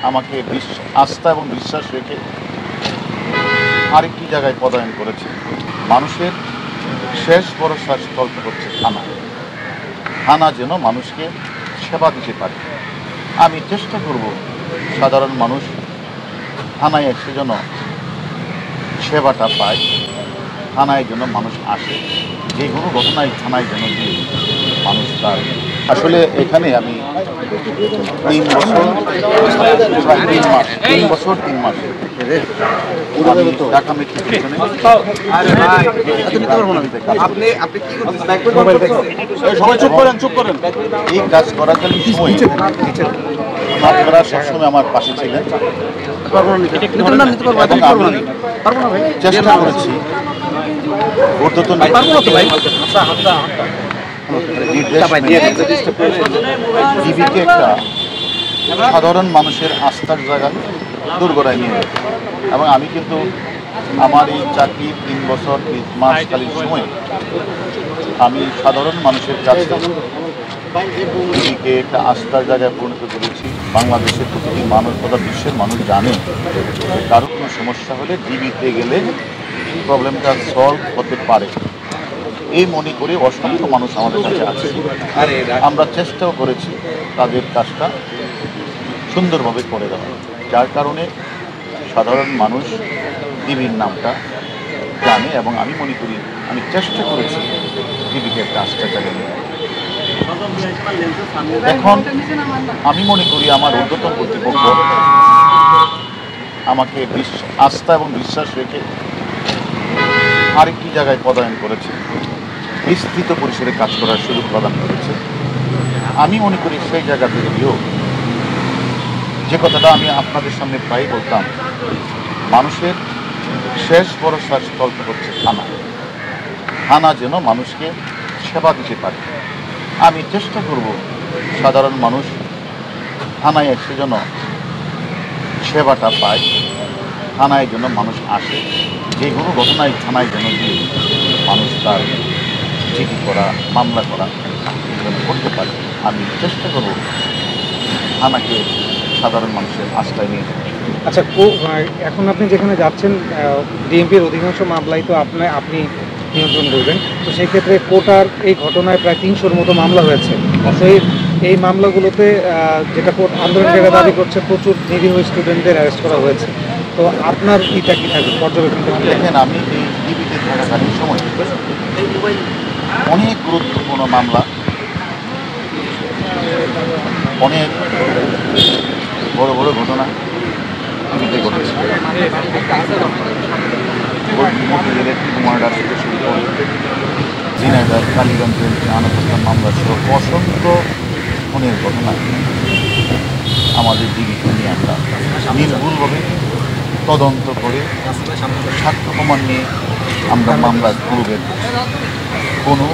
আমাকে আস্থা এবং বিশ্বাস রেখে আরেকটি জায়গায় পদায়ন করেছে। মানুষের শেষ ভরসা স্থল হচ্ছে থানা। থানা যেন মানুষকে সেবা দিতে পারে। আমি চেষ্টা করব সাধারণ মানুষ থানায় এসে যেন সেবাটা পায়, থানায় যেন মানুষ আসে, যে কোনো ঘটনায় থানায় যেন দিয়ে মানুষ তার। আসলে এখানে আমি 3 বছর 3 মাস ঢাকা মেট্রো স্টেশনে এই কাজ করাকালীন সময় আপনারা সবসময় আমার পাশে ছিলেন এবং আমি চেষ্টা করেছি ঊর্ধ্বতন ডিবিকে একটা সাধারণ মানুষের আস্থার জায়গায় দোরগোড়ায় নিয়ে যায়। এবং আমি কিন্তু আমার এই চাকরি 3 বছর 3 মাসকালীন সময়ে আমি সাধারণ মানুষের কাছে ডিবিকে একটা আস্থার জায়গায় পরিণত করেছি। বাংলাদেশের প্রতিটি মানুষ তথা বিশ্বের মানুষ জানে যে কারো কোনো সমস্যা হলে ডিবিতে গেলে প্রবলেমটা সলভ হতে পারে, এই মনে করে অসংখ্য মানুষ আমাদের কাছে আছে। আমরা চেষ্টাও করেছি তাদের কাজটা সুন্দরভাবে করে দেওয়া, যার কারণে সাধারণ মানুষ ডিবির নামটা জানে। এবং আমি মনে করি আমি চেষ্টা করেছি ডিবিকে একটা আস্থা জায়গায় নিয়ে। এখন আমি মনে করি আমার ঊর্ধ্বতন কর্তৃপক্ষ আমাকে আস্থা এবং বিশ্বাস রেখে আরেকটি জায়গায় পদায়ন করেছে, বিস্তৃত পরিসরে কাজ করার সুযোগ প্রদান করেছে। আমি মনে করি সেই জায়গা থেকে গিয়েও যে কথাটা আমি আপনাদের সামনে প্রায় বলতাম, মানুষের শেষ ভরসা স্থল হচ্ছে থানা। থানা যেন মানুষকে সেবা দিতে পারে। আমি চেষ্টা করব সাধারণ মানুষ থানায় এসে যেন সেবাটা পায়, থানায় যেন মানুষ আসে, যে কোনো ঘটনায় থানায় যেন দিয়ে মানুষ তার চিঠি করা, মামলা করা যেন করতে পারে। আমি চেষ্টা করব থানাকে সাধারণ মানুষের আস্থায় নিয়ে যাওয়া। আচ্ছা, এখন আপনি যেখানে যাচ্ছেন ডিএমপির অধিকাংশ মামলাই তো আপনি নিয়ন্ত্রণ করবেন, তো সেই ক্ষেত্রে কোর্টার এই ঘটনায় প্রায় 300-র মতো মামলা হয়েছে। তো এই মামলাগুলোতে যেটা কোর্ট আন্দোলনের দাবি করছে, প্রচুর নিরীহ স্টুডেন্টদের অ্যারেস্ট করা হয়েছে। তো আপনার এটা কি থাকবে পর্যবেক্ষণ? দেখেন, আমি এই ডিবিতে থাকাকালীন সময় অনেক গুরুত্বপূর্ণ মামলা, অনেক বড় বড় ঘটনা ডিবিতে ঘটেছে। মার্ডার থেকে শুরু করে ঝিনাইদহ কালীগঞ্জের আনন্দস্থান মামলা সহ অসংখ্য খুনের ঘটনা আমাদের ডিবিকে নিয়ে আমরা নির্ভুলভাবে তদন্ত করে সাক্ষ্য প্রমাণ নিয়ে আমরা মামলা খুলে বের করছি। কোনো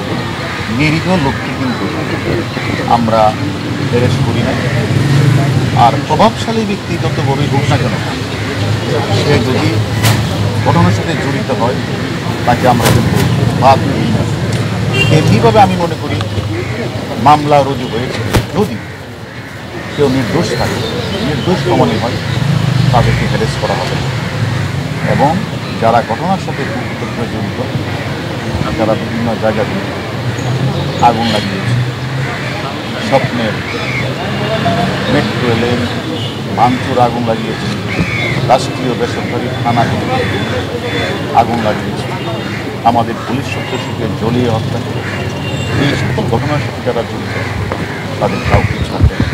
নিরীহ লোককে কিন্তু আমরা অ্যারেস্ট করি না। আর প্রভাবশালী ব্যক্তি যত বড়ই হোক না কেন, সে যদি ঘটনার সাথে জড়িত হয় তাকে আমরা কিন্তু বাদ দিই না। এমনিভাবে আমি মনে করি মামলা রুজু হয়েছে, যদি কেউ নির্দোষ থাকে, নির্দোষ প্রমাণিত হয়, তাদেরকে অ্যারেস্ট করা হবে। এবং যারা ঘটনার সাথে জড়িত, যারা বিভিন্ন জায়গাতে আগুন লাগিয়েছে, স্বপ্নের মেট্রো রেলের ভাঙচুর আগুন লাগিয়েছে, রাষ্ট্রীয় বেসরকারি থানাগুলো আগুন লাগিয়েছে, আমাদের পুলিশ সদস্যকে জ্বলিয়ে হত্যা করে, এই সকল ঘটনার সাথে যারা জড়িত তাদের কাউকে ছাড়বে না।